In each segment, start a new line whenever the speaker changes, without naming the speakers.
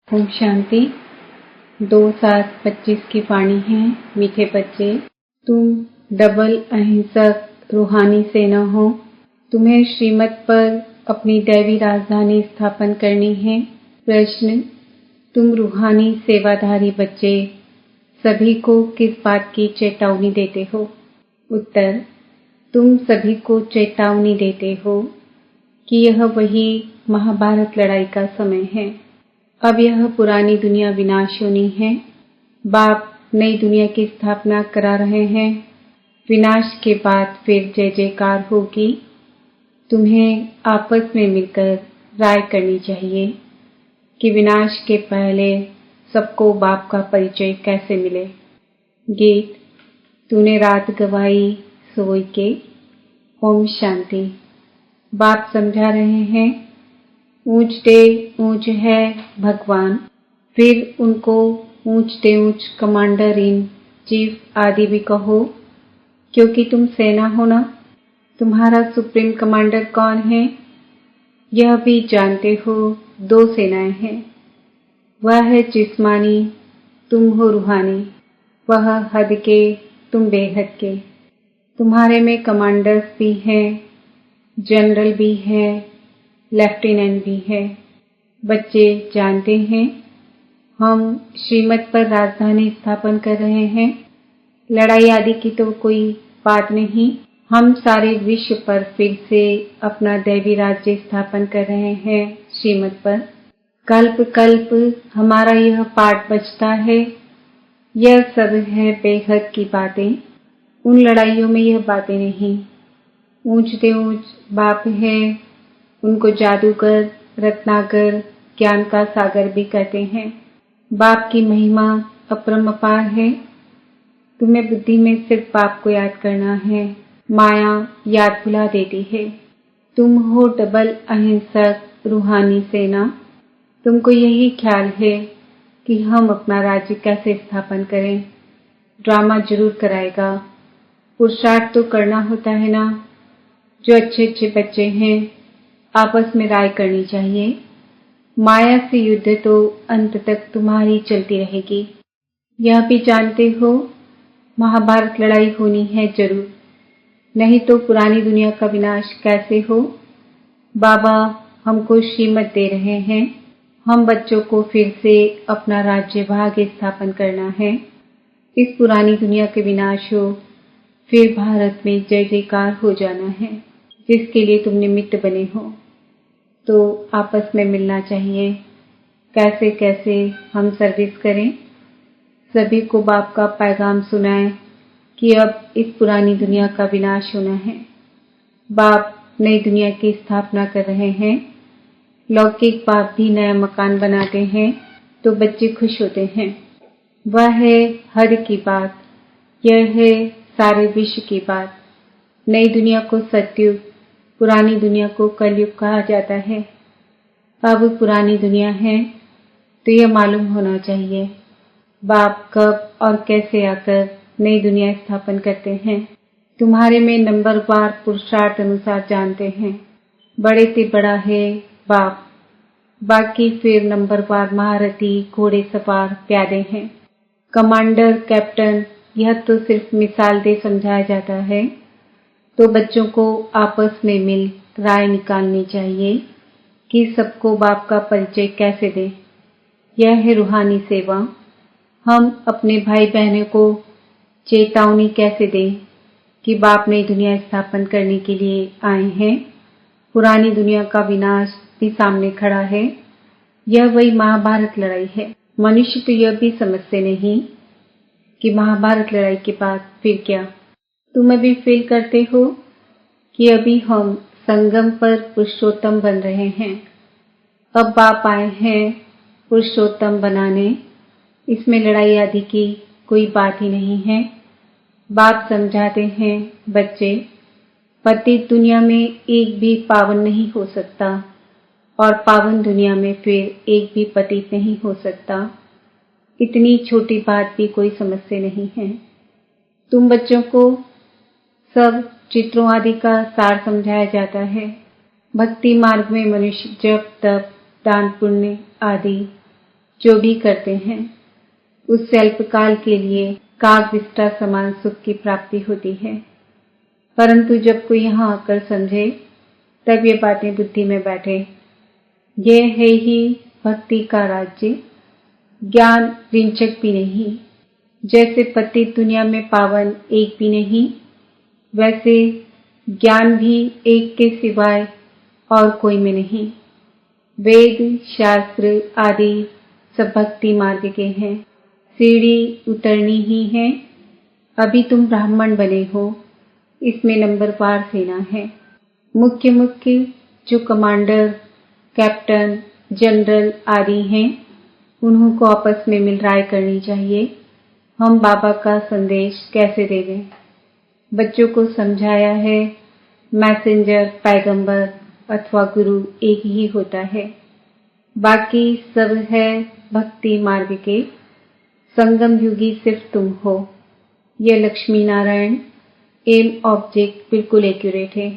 ओम शांति। 2/7/25 की वाणी है। मीठे बच्चे, तुम डबल अहिंसक रूहानी सेना हो। तुम्हें श्रीमत पर अपनी दैवी राजधानी स्थापन करनी है। प्रश्न, तुम रूहानी सेवाधारी बच्चे सभी को किस बात की चेतावनी देते हो? उत्तर, तुम सभी को चेतावनी देते हो कि यह वही महाभारत लड़ाई का समय है। अब यह पुरानी दुनिया विनाश होनी है। बाप नई दुनिया की स्थापना करा रहे हैं। विनाश के बाद फिर जय जयकार होगी। तुम्हें आपस में मिलकर राय करनी चाहिए कि विनाश के पहले सबको बाप का परिचय कैसे मिले। गीत, तूने रात गवाई सोई के। ओम शांति। बाप समझा रहे हैं, ऊंचते ऊंच है भगवान, फिर उनको ऊंचते ऊंच कमांडर इन चीफ आदि भी कहो, क्योंकि तुम सेना हो ना। तुम्हारा सुप्रीम कमांडर कौन है यह भी जानते हो। 2 सेनाएं हैं, वह है जिस्मानी, तुम हो रूहानी। वह हद के, तुम बेहद के। तुम्हारे में कमांडर्स भी हैं, जनरल भी है, लेफ्टिनेंट भी है। बच्चे जानते हैं, हम श्रीमत पर राजधानी स्थापन कर रहे हैं। लड़ाई आदि की तो कोई बात नहीं। हम सारे विश्व पर फिर से अपना दैवी राज्य स्थापन कर रहे हैं श्रीमत पर। कल्प कल्प हमारा यह पाठ बचता है। यह सब है बेहद की बातें। उन लड़ाइयों में यह बातें नहीं। ऊंचते ऊंच बाप है, उनको जादूगर, रत्नाकर, ज्ञान का सागर भी कहते हैं। बाप की महिमा अपरंपार है। तुम्हें बुद्धि में सिर्फ बाप को याद करना है। माया याद भुला देती है। तुम हो डबल अहिंसक रूहानी सेना। तुमको यही ख्याल है कि हम अपना राज्य कैसे स्थापन करें। ड्रामा जरूर कराएगा। पुरुषार्थ तो करना होता है ना। जो अच्छे अच्छे बच्चे हैं, आपस में राय करनी चाहिए। माया से युद्ध तो अंत तक तुम्हारी चलती रहेगी। यह भी जानते हो, महाभारत लड़ाई होनी है जरूर, नहीं तो पुरानी दुनिया का विनाश कैसे हो। बाबा हमको श्रीमत दे रहे हैं। हम बच्चों को फिर से अपना राज्य भाग्य स्थापन करना है। इस पुरानी दुनिया के विनाश हो, फिर भारत में जय जयकार हो जाना है, जिसके लिए तुम निमित्त बने हो। तो आपस में मिलना चाहिए। कैसे कैसे हम सर्विस करें। सभी को बाप का पैगाम सुनाएं कि अब इस पुरानी दुनिया का विनाश होना है। बाप नई दुनिया की स्थापना कर रहे हैं। लौकिक बाप भी नया मकान बनाते हैं तो बच्चे खुश होते हैं। वह है हर की बात। यह है सारे विश्व की बात। नई दुनिया को सतयुग, पुरानी दुनिया को कलयुग कहा जाता है। अब पुरानी दुनिया है तो यह मालूम होना चाहिए बाप कब और कैसे आकर नई दुनिया स्थापन करते हैं। तुम्हारे में नंबरवार पुरुषार्थ अनुसार जानते हैं। बड़े से बड़ा है बाप, बाकी फिर नंबरवार महारथी, घोड़े सवार, प्यादे हैं। कमांडर, कैप्टन, यह तो सिर्फ मिसाल दे समझाया जाता है। तो बच्चों को आपस में मिल राय निकालनी चाहिए कि सबको बाप का परिचय कैसे दें। यह है रूहानी सेवा। हम अपने भाई बहनों को चेतावनी कैसे दें कि बाप नई दुनिया स्थापन करने के लिए आए हैं। पुरानी दुनिया का विनाश भी सामने खड़ा है। यह वही महाभारत लड़ाई है। मनुष्य तो यह भी समझते नहीं कि महाभारत लड़ाई के बाद फिर क्या। तुम अभी फील करते हो कि अभी हम संगम पर पुरुषोत्तम बन रहे हैं। अब बाप आए हैं पुरुषोत्तम बनाने। इसमें लड़ाई आदि की कोई बात ही नहीं है। बाप समझाते हैं, बच्चे पतित दुनिया में एक भी पावन नहीं हो सकता और पावन दुनिया में फिर एक भी पतित नहीं हो सकता। इतनी छोटी बात भी कोई समझते नहीं है। तुम बच्चों को सब चित्रों आदि का सार समझाया जाता है। भक्ति मार्ग में मनुष्य जप तप दान पुण्य आदि जो भी करते हैं उससे अल्पकाल के लिए काग विष्टा समान सुख की प्राप्ति होती है, परंतु जब कोई यहाँ आकर समझे तब ये बातें बुद्धि में बैठे। यह है ही भक्ति का राज्य, ज्ञान रिंचक भी नहीं। जैसे पति दुनिया में पावन एक भी नहीं, वैसे ज्ञान भी एक के सिवाय और कोई में नहीं। वेद शास्त्र आदि सब भक्ति मार्ग के हैं, सीढ़ी उतरनी ही है। अभी तुम ब्राह्मण बने हो, इसमें नंबरवार सेना है। मुख्य मुख्य जो कमांडर, कैप्टन, जनरल आदि हैं, उन्हों को आपस में मिल राय करनी चाहिए हम बाबा का संदेश कैसे देवें। बच्चों को समझाया है मैसेंजर, पैगंबर अथवा गुरु एक ही होता है, बाकी सब है भक्ति मार्ग के। संगम युगी सिर्फ तुम हो। यह लक्ष्मी नारायण एम ऑब्जेक्ट बिल्कुल एक्यूरेट है।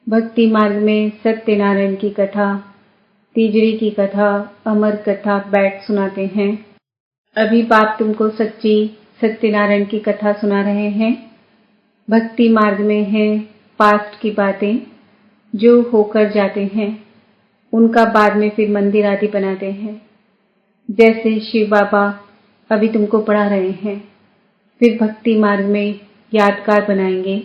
भक्ति मार्ग में सत्यनारायण की कथा, तीजरी की कथा, अमर कथा बैठ सुनाते हैं। अभी बाप तुमको सच्ची सत्यनारायण की कथा सुना रहे हैं। भक्ति मार्ग में है पास्ट की बातें जो होकर जाते हैं, उनका बाद में फिर मंदिर आदि बनाते हैं। जैसे शिव बाबा अभी तुमको पढ़ा रहे हैं, फिर भक्ति मार्ग में यादगार बनाएंगे।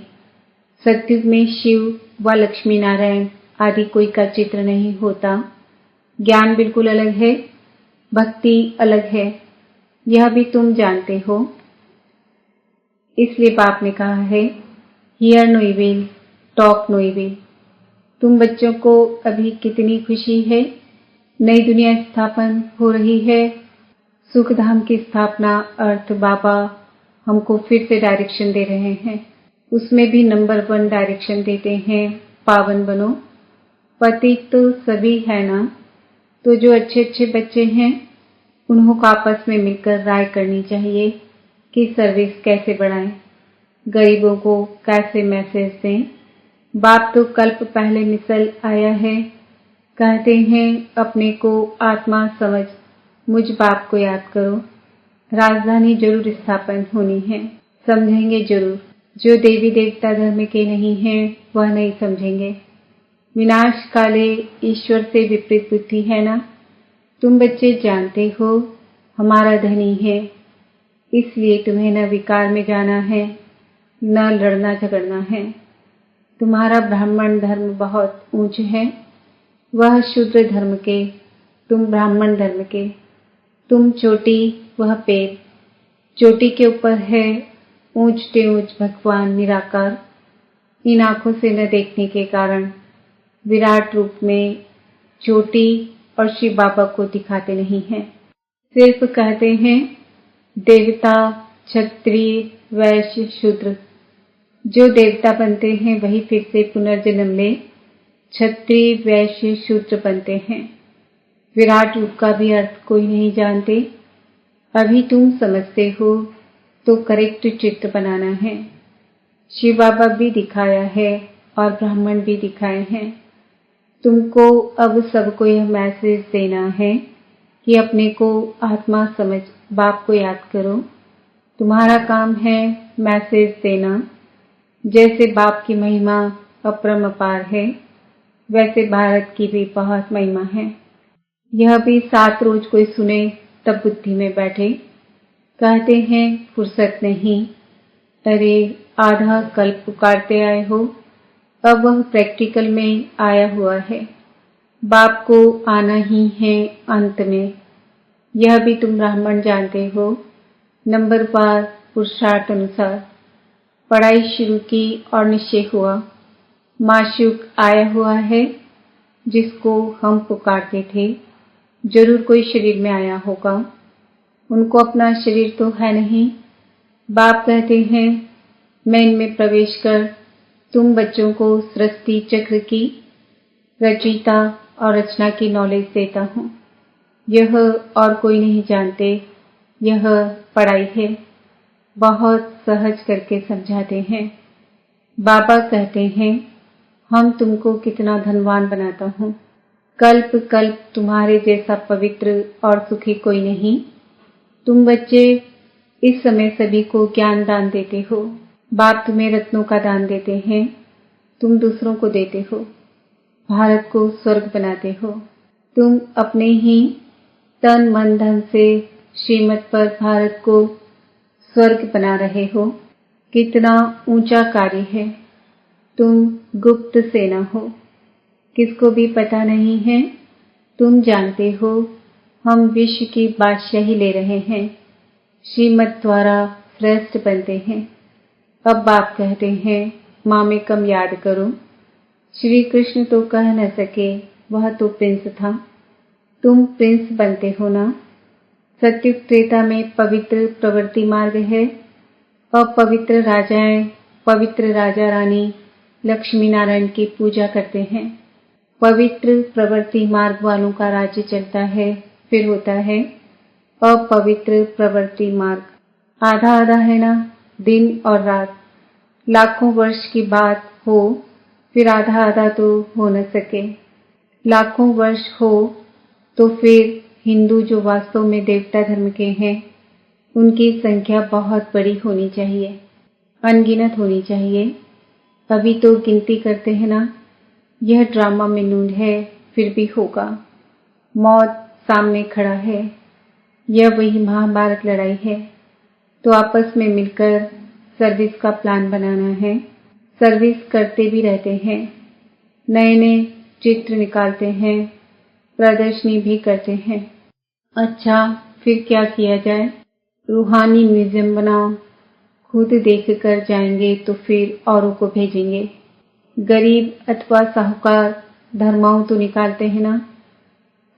सतयुग में शिव व लक्ष्मी नारायण आदि कोई का चित्र नहीं होता। ज्ञान बिल्कुल अलग है, भक्ति अलग है, यह भी तुम जानते हो। इसलिए बाप ने कहा है hear no evil, talk no evil. तुम बच्चों को अभी कितनी खुशी है, नई दुनिया स्थापन हो रही है। सुखधाम की स्थापना अर्थ बाबा हमको फिर से डायरेक्शन दे रहे हैं। उसमें भी नंबर 1 डायरेक्शन देते हैं, पावन बनो। पतित तो सभी है ना, तो जो अच्छे अच्छे बच्चे हैं उन्हों को आपस में मिलकर राय करनी चाहिए कि सर्विस कैसे बढ़ाएं, गरीबों को कैसे मैसेज दें। बाप तो कल्प पहले मिसल आया है, कहते हैं अपने को आत्मा समझ मुझ बाप को याद करो। राजधानी जरूर स्थापन होनी है, समझेंगे जरूर। जो देवी देवता धर्म के नहीं हैं वह नहीं समझेंगे। विनाश काले ईश्वर से विपरीत बुद्धि है ना। तुम बच्चे जानते हो हमारा धनी है, इसलिए तुम्हें न विकार में जाना है न लड़ना झगड़ना है। तुम्हारा ब्राह्मण धर्म बहुत ऊंच है, वह शूद्र धर्म के, तुम ब्राह्मण धर्म के। तुम चोटी वह पैर, चोटी के ऊपर है ऊंचते ऊंच भगवान निराकार। इन आंखों से न देखने के कारण विराट रूप में चोटी और शिव बाबा को दिखाते नहीं हैं, सिर्फ कहते हैं देवता, क्षत्रिय, वैश्य, शूद्र। जो देवता बनते हैं वही फिर से पुनर्जन्म ले क्षत्रिय, वैश्य, शूद्र बनते हैं। विराट रूप का भी अर्थ कोई नहीं जानते। अभी तुम समझते हो तो करेक्ट चित्त बनाना है। शिव बाबा भी दिखाया है और ब्राह्मण भी दिखाए हैं। तुमको अब सबको यह मैसेज देना है कि अपने को आत्मा समझ बाप को याद करो। तुम्हारा काम है मैसेज देना। जैसे बाप की महिमा अपरंपार है, वैसे भारत की भी बहुत महिमा है। यह भी 7 रोज कोई सुने तब बुद्धि में बैठे। कहते हैं फुर्सत नहीं, अरे आधा कल्प पुकारते आए हो, अब वह प्रैक्टिकल में आया हुआ है। बाप को आना ही है अंत में। यह भी तुम ब्राह्मण जानते हो। नंबरवार पुरुषार्थ अनुसार पढ़ाई शुरू की और निश्चय हुआ माशूक आया हुआ है, जिसको हम पुकारते थे। जरूर कोई शरीर में आया होगा, उनको अपना शरीर तो है नहीं। बाप कहते हैं मैं इनमें प्रवेश कर तुम बच्चों को सृष्टि चक्र की रचयिता और रचना की नॉलेज देता हूँ। यह और कोई नहीं जानते, यह पढ़ाई है। बहुत सहज करके समझाते हैं। बाबा कहते हैं हम तुमको कितना धनवान बनाता हूँ। कल्प कल्प तुम्हारे जैसा पवित्र और सुखी कोई नहीं। तुम बच्चे इस समय सभी को ज्ञान दान देते हो। बाप तुम्हें रत्नों का दान देते हैं, तुम दूसरों को देते हो, भारत को स्वर्ग बनाते हो। तुम अपने ही तन मन धन से श्रीमत पर भारत को स्वर्ग बना रहे हो। कितना ऊंचा कार्य है। तुम गुप्त सेना हो, किसको भी पता नहीं है। तुम जानते हो हम विश्व की बादशाही ले रहे हैं, श्रीमत द्वारा श्रेष्ठ बनते हैं। अब बाप कहते हैं माँ में कम याद करो। श्री कृष्ण तो कह न सके, वह तो प्रिंस था। तुम प्रिंस बनते हो ना। सत्युग त्रेता में पवित्र प्रवृत्ति मार्ग है। अपवित्र राजाएं, पवित्र राजा रानी लक्ष्मी नारायण की पूजा करते हैं। पवित्र प्रवृत्ति मार्ग वालों का राज्य चलता है। फिर होता है अपवित्र प्रवृत्ति मार्ग। आधा आधा है ना, दिन और रात। लाखों वर्ष की बात हो, फिर आधा आधा तो हो न सके। लाखों वर्ष हो तो फिर हिंदू जो वास्तव में देवता धर्म के हैं, उनकी संख्या बहुत बड़ी होनी चाहिए, अनगिनत होनी चाहिए। अभी तो गिनती करते हैं ना। यह ड्रामा में नूंद है, फिर भी होगा। मौत सामने खड़ा है। यह वही महाभारत लड़ाई है। तो आपस में मिलकर सर्विस का प्लान बनाना है। सर्विस करते भी रहते हैं, नए नए चित्र निकालते हैं, प्रदर्शनी भी करते हैं। अच्छा, फिर क्या किया जाए? रूहानी म्यूजियम बनाओ। खुद देख कर जाएंगे तो फिर औरों को भेजेंगे। गरीब अथवा साहूकार धर्माओं तो निकालते हैं ना।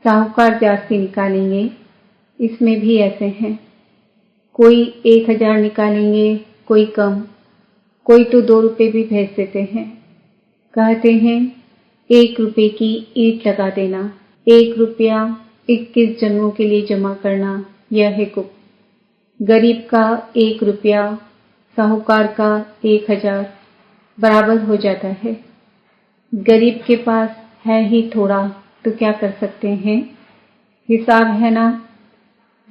साहूकार जास्ती निकालेंगे, इसमें भी ऐसे हैं। कोई 1000 निकालेंगे, कोई कम, कोई तो 2 रुपए भी भेज देते हैं। कहते हैं 1 रुपए की ईंट लगा देना, 1 रुपया 21 जन्मों के लिए जमा करना, यह है गुप्त। गरीब का 1 रुपया, साहूकार का 1000 बराबर हो जाता है। गरीब के पास है ही थोड़ा, तो क्या कर सकते हैं? हिसाब है ना।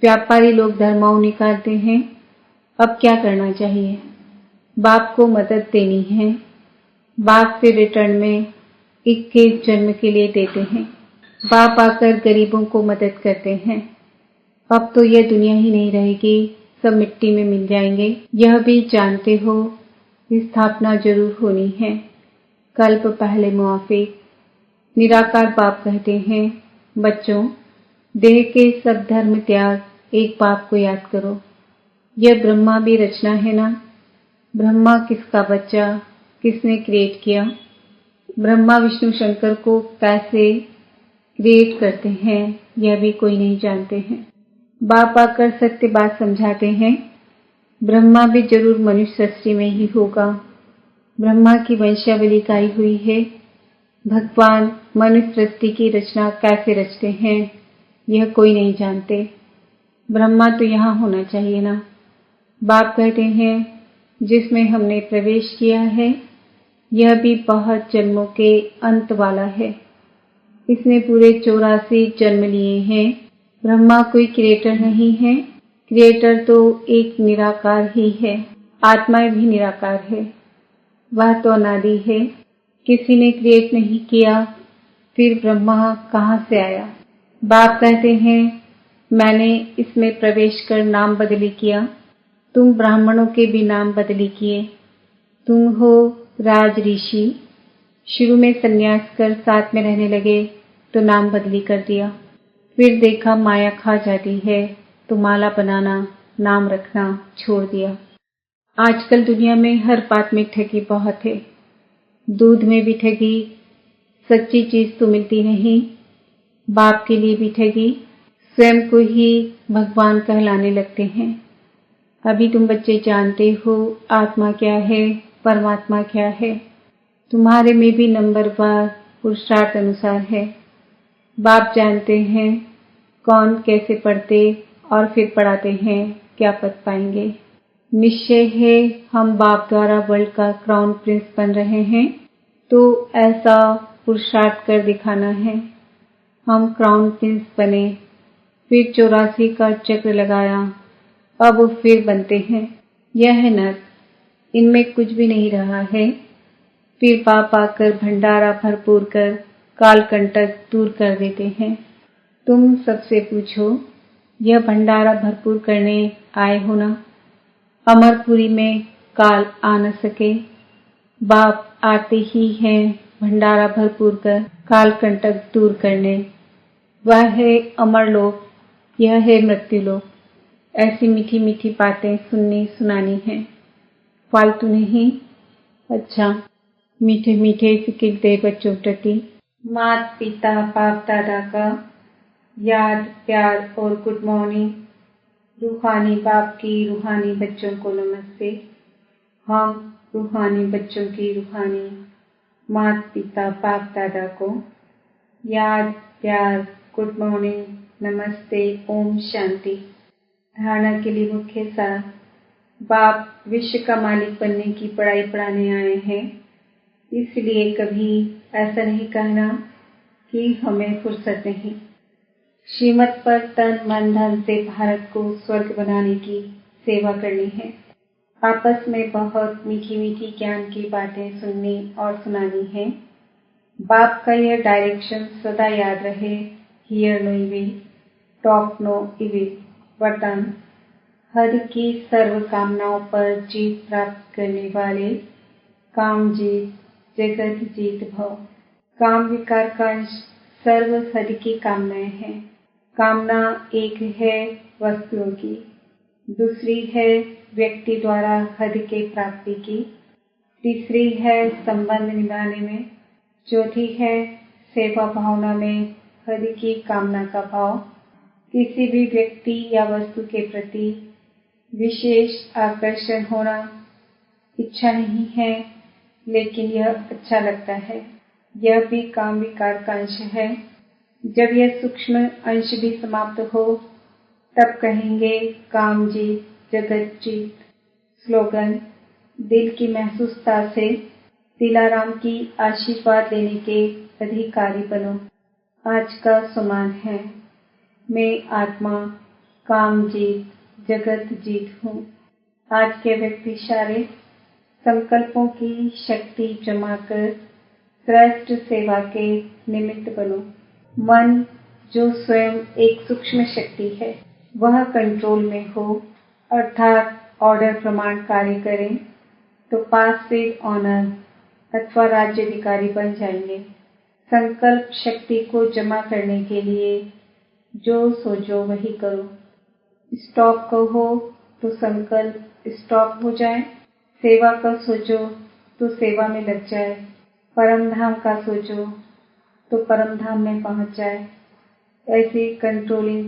व्यापारी लोग धर्माओं निकालते हैं। अब क्या करना चाहिए? बाप को मदद देनी है। बाप फिर रिटर्न में 21 जन्म के लिए देते हैं। बाप आकर गरीबों को मदद करते हैं। अब तो यह दुनिया ही नहीं रहेगी, सब मिट्टी में मिल जाएंगे। यह भी जानते हो स्थापना जरूर होनी है, कल्प पहले मुआफिक। निराकार बाप कहते हैं बच्चों, देह के सब धर्म त्याग, एक बाप को याद करो। यह ब्रह्मा भी रचना है ना। ब्रह्मा किसका बच्चा, किसने क्रिएट किया? ब्रह्मा विष्णु शंकर को कैसे क्रिएट करते हैं, यह भी कोई नहीं जानते हैं। बाप आकर सत्य बात समझाते हैं। ब्रह्मा भी जरूर मनुष्य सृष्टि में ही होगा। ब्रह्मा की वंशावली गाई हुई है। भगवान मनुष्य सृष्टि की रचना कैसे रचते हैं, यह कोई नहीं जानते। ब्रह्मा तो यहाँ होना चाहिए ना। बाप कहते हैं जिसमें हमने प्रवेश किया है, यह भी बहुत जन्मों के अंत वाला है। इसने पूरे 84 जन्म लिए हैं। ब्रह्मा कोई क्रिएटर नहीं है। क्रिएटर तो एक निराकार ही है। आत्मा भी निराकार है, वह तो अनादि है। किसी ने क्रिएट नहीं किया, फिर ब्रह्मा कहाँ से आया? बाप कहते हैं मैंने इसमें प्रवेश कर नाम बदली किया। तुम ब्राह्मणों के भी नाम बदली किए। तुम हो राज ऋषि। शुरू में सन्यास कर साथ में रहने लगे तो नाम बदली कर दिया। फिर देखा माया खा जाती है तो माला बनाना, नाम रखना छोड़ दिया। आजकल दुनिया में हर बात में ठगी बहुत है। दूध में भी ठगी, सच्ची चीज तो मिलती नहीं। बाप के लिए भी ठगी, स्वयं को ही भगवान कहलाने लगते हैं। अभी तुम बच्चे जानते हो आत्मा क्या है, परमात्मा क्या है। तुम्हारे में भी नंबरवार पुरुषार्थ अनुसार है। बाप जानते हैं कौन कैसे पढ़ते और फिर पढ़ाते हैं, क्या पद पाएंगे। निश्चय है हम बाप द्वारा वर्ल्ड का क्राउन प्रिंस बन रहे हैं, तो ऐसा पुरुषार्थ कर दिखाना है। हम क्राउन प्रिंस बने, फिर 84 का चक्र लगाया, अब फिर बनते हैं। यह है नर्क, इनमें कुछ भी नहीं रहा है। फिर बाप आकर भंडारा भरपूर कर कालकंटक दूर कर देते हैं। तुम सबसे पूछो, यह भंडारा भरपूर करने आए हो ना? अमरपुरी में काल आ न सके। बाप आते ही हैं भंडारा भरपूर कर कालकंटक दूर करने। वह है अमरलोक, यह है मृत्युलोक। ऐसी मीठी मीठी बातें सुननी सुनानी हैं, फालतू नहीं। अच्छा, मीठे मीठे फिकिरते बच्चों प्रति माता पिता बाप दादा का याद प्यार और गुड मॉर्निंग। रूहानी बाप की रूहानी बच्चों को नमस्ते। हम रूहानी बच्चों की रूहानी माता पिता बाप दादा को याद प्यार गुड मॉर्निंग नमस्ते ओम शांति। धारणा के लिए मुख्य सार, बाप विश्व का मालिक बनने की पढ़ाई पढ़ाने आए हैं, इसलिए कभी ऐसा नहीं कहना कि हमें फुर्सत नहीं। श्रीमत पर तन मन धन से भारत को स्वर्ग बनाने की सेवा करनी है। आपस में बहुत मीठी मीठी ज्ञान की बातें सुननी और सुनानी है। बाप का यह डायरेक्शन सदा याद रहे, hear no evil, talk no evil. वरदान, हर की सर्व कामनाओं पर जीत प्राप्त करने वाले, काम जीत जगत जीत भव। काम विकार का अंश सर्व हरि की कामनाएं हैं। कामना एक है वस्तुओं की, दूसरी है व्यक्ति द्वारा हरि के प्राप्ति की, तीसरी है संबंध निभाने में, चौथी है सेवा भावना में हरि की कामना का भाव। किसी भी व्यक्ति या वस्तु के प्रति विशेष आकर्षण होना इच्छा नहीं है, लेकिन यह अच्छा लगता है। यह भी काम विकार का अंश है। जब यह सूक्ष्म अंश भी समाप्त हो, तब कहेंगे काम जीत जगत जीत। स्लोगन, दिल की महसूसता से दिलाराम की आशीर्वाद लेने के अधिकारी बनो। आज का सुमान है, मैं आत्मा काम जीत जगत जीत हूँ। आज के व्यक्ति इशारे, संकल्पों की शक्ति जमा कर श्रेष्ठ सेवा के निमित्त बनो। मन जो स्वयं एक सूक्ष्म शक्ति है, वह कंट्रोल में हो, अर्थात ऑर्डर प्रमाण कार्य करें, तो पास विद ऑनर अथवा राज्याधिकारी बन जाएंगे। संकल्प शक्ति को जमा करने के लिए जो सोचो वही करो। स्टॉप कहो तो संकल्प स्टॉप हो जाए, सेवा का सोचो तो सेवा में लग जाए, परम धाम का सोचो तो परम धाम में पहुंच जाए। ऐसी कंट्रोलिंग